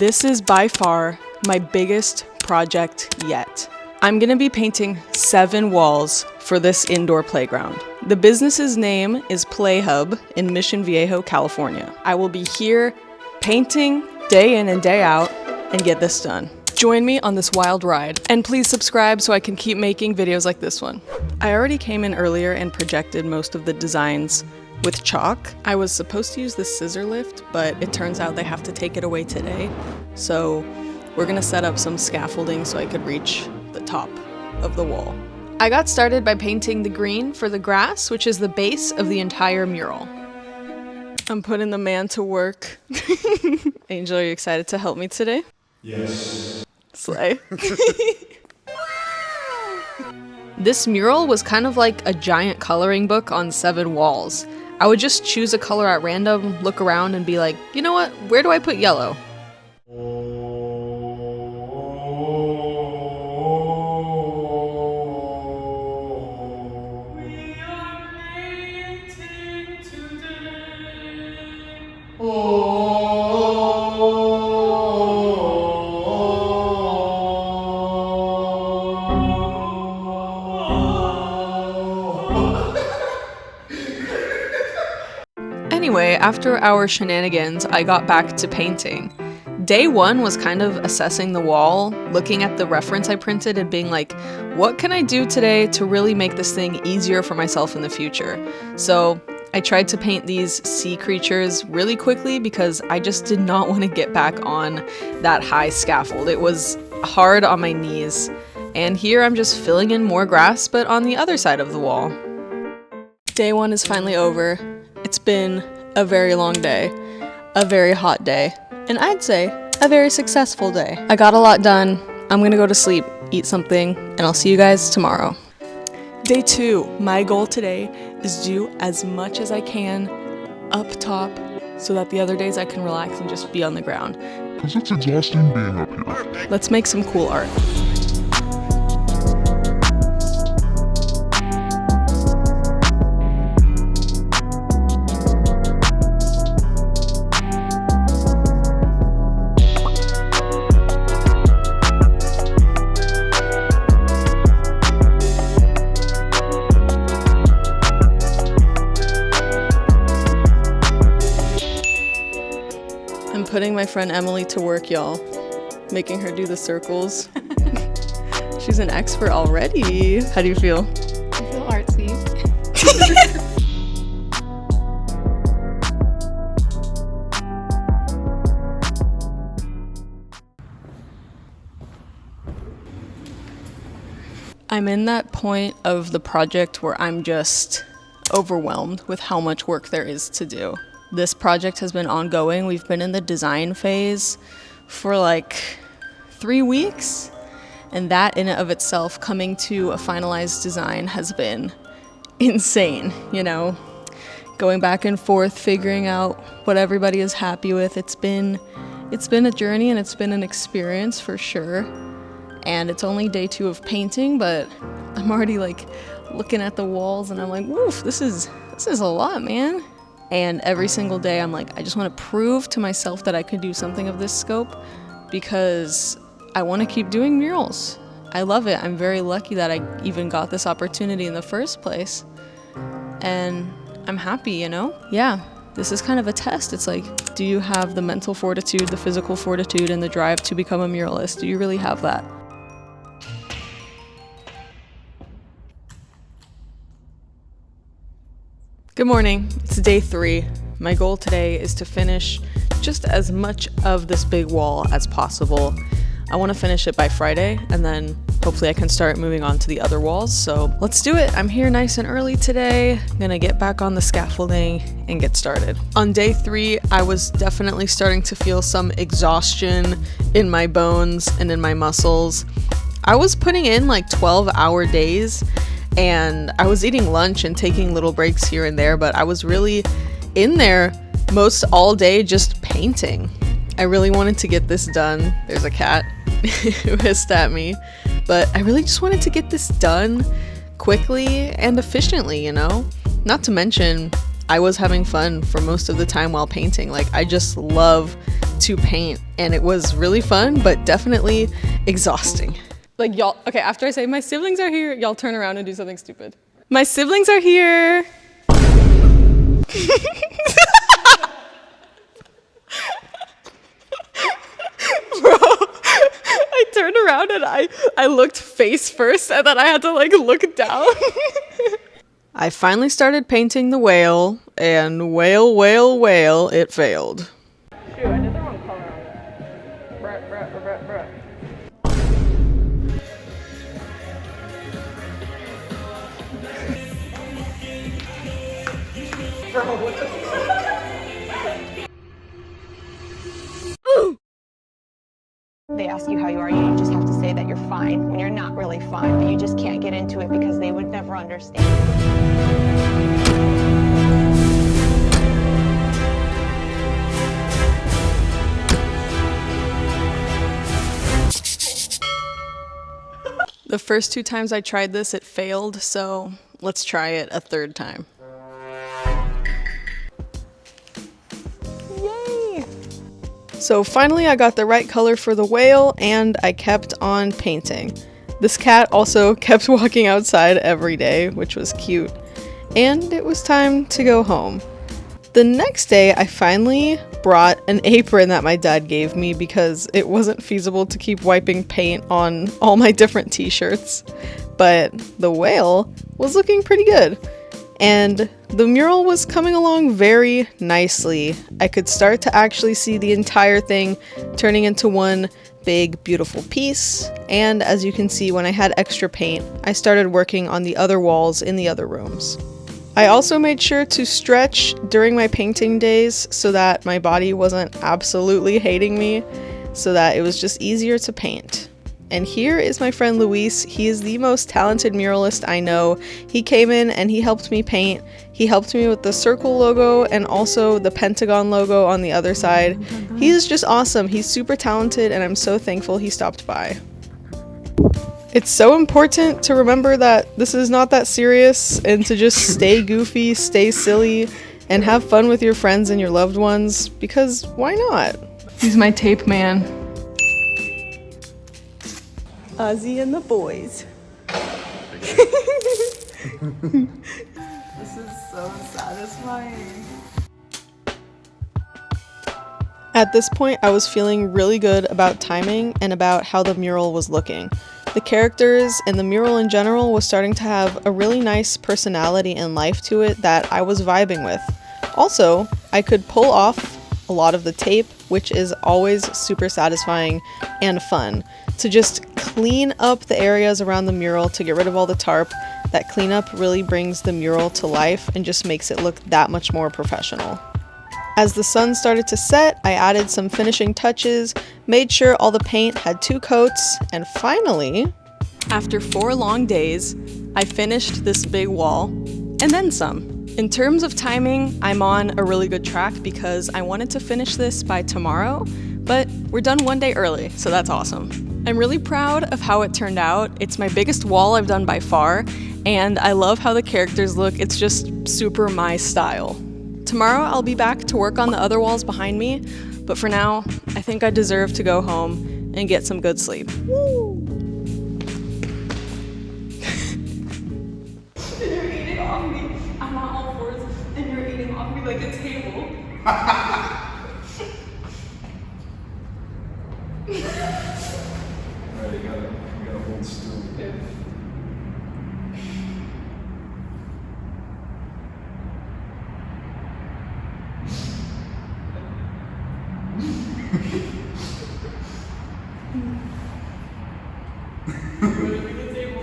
This is by far my biggest project yet. I'm gonna be painting 7 walls for this indoor playground. The business's name is Play Hub in Mission Viejo, California. I will be here painting day in and day out and get this done. Join me on this wild ride, and please subscribe so I can keep making videos like this one. I already came in earlier and projected most of the designs with chalk. I was supposed to use the scissor lift, but it turns out they have to take it away today. So we're gonna set up some scaffolding so I could reach the top of the wall. I got started by painting the green for the grass, which is the base of the entire mural. I'm putting the man to work. Angel, are you excited to help me today? Yes. Slay. This mural was kind of like a giant coloring book on 7 walls. I would just choose a color at random, look around, and be like, you know what, where do I put yellow? Anyway, after our shenanigans, I got back to painting. Day 1 was kind of assessing the wall, looking at the reference I printed and being like, what can I do today to really make this thing easier for myself in the future? So I tried to paint these sea creatures really quickly because I just did not want to get back on that high scaffold. It was hard on my knees. And here I'm just filling in more grass, but on the other side of the wall. Day 1 is finally over. It's been a very long day, a very hot day, and I'd say a very successful day. I got a lot done. I'm gonna go to sleep, eat something, and I'll see you guys tomorrow. Day 2, my goal today is do as much as I can up top so that the other days I can relax and just be on the ground. Because it's exhausting being up here. Let's make some cool art. I'm putting my friend Emily to work, y'all. Making her do the circles. She's an expert already. How do you feel? I feel artsy. I'm in that point of the project where I'm just overwhelmed with how much work there is to do. This project has been ongoing. We've been in the design phase for like 3 weeks, and that in and of itself, coming to a finalized design, has been insane, you know? Going back and forth, figuring out what everybody is happy with. It's been a journey and it's been an experience for sure. And it's only day 2 of painting, but I'm already like looking at the walls and I'm like, woof, this is a lot, man. And every single day I'm like, I just want to prove to myself that I could do something of this scope because I want to keep doing murals. I love it. I'm very lucky that I even got this opportunity in the first place. And I'm happy, you know? Yeah, this is kind of a test. It's like, do you have the mental fortitude, the physical fortitude, and the drive to become a muralist? Do you really have that? Good morning, it's day 3. My goal today is to finish just as much of this big wall as possible. I want to finish it by Friday, and then hopefully I can start moving on to the other walls. So let's do it. I'm here nice and early today. I'm gonna get back on the scaffolding and get started. On day 3, I was definitely starting to feel some exhaustion in my bones and in my muscles. I was putting in like 12-hour days, and I was eating lunch and taking little breaks here and there, but I was really in there most all day just painting. I really wanted to get this done. There's a cat who hissed at me, but I really just wanted to get this done quickly and efficiently, you know? Not to mention, I was having fun for most of the time while painting. Like, I just love to paint, and it was really fun, but definitely exhausting. Like, y'all, okay, after I say my siblings are here, y'all turn around and do something stupid. My siblings are here. Bro, I turned around and I looked face first, and then I had to like look down. I finally started painting the whale, and whale, it failed. Shoot, I did the wrong color on it. Bruh. Bro, what the They ask you how you are, you just have to say that you're fine when you're not really fine, but you just can't get into it because they would never understand. The first 2 times I tried this, it failed, so let's try it a 3rd time. Yay! So finally I got the right color for the whale, and I kept on painting. This cat also kept walking outside every day, which was cute. And it was time to go home. The next day, I finally brought an apron that my dad gave me because it wasn't feasible to keep wiping paint on all my different t-shirts. But the whale was looking pretty good. And the mural was coming along very nicely. I could start to actually see the entire thing turning into one big, beautiful piece. And as you can see, when I had extra paint, I started working on the other walls in the other rooms. I also made sure to stretch during my painting days so that my body wasn't absolutely hating me, so that it was just easier to paint. And here is my friend Luis. He is the most talented muralist I know. He came in and he helped me paint. He helped me with the circle logo and also the pentagon logo on the other side. He is just awesome. He's super talented, and I'm so thankful he stopped by. It's so important to remember that this is not that serious, and to just stay goofy, stay silly, and have fun with your friends and your loved ones, because why not? He's my tape man. Ozzy and the boys. This is so satisfying. At this point, I was feeling really good about timing and about how the mural was looking. The characters and the mural in general was starting to have a really nice personality and life to it that I was vibing with. Also, I could pull off a lot of the tape, which is always super satisfying and fun. To just clean up the areas around the mural, to get rid of all the tarp, that cleanup really brings the mural to life and just makes it look that much more professional. As the sun started to set, I added some finishing touches, made sure all the paint had 2 coats, and finally, after 4 long days, I finished this big wall, and then some. In terms of timing, I'm on a really good track because I wanted to finish this by tomorrow, but we're done 1 day early, so that's awesome. I'm really proud of how it turned out. It's my biggest wall I've done by far, and I love how the characters look. It's just super my style. Tomorrow I'll be back to work on the other walls behind me, but for now, I think I deserve to go home and get some good sleep. Woo! You're eating off me. I'm on all fours, and you're eating off me like a table. Alright, you gotta hold still.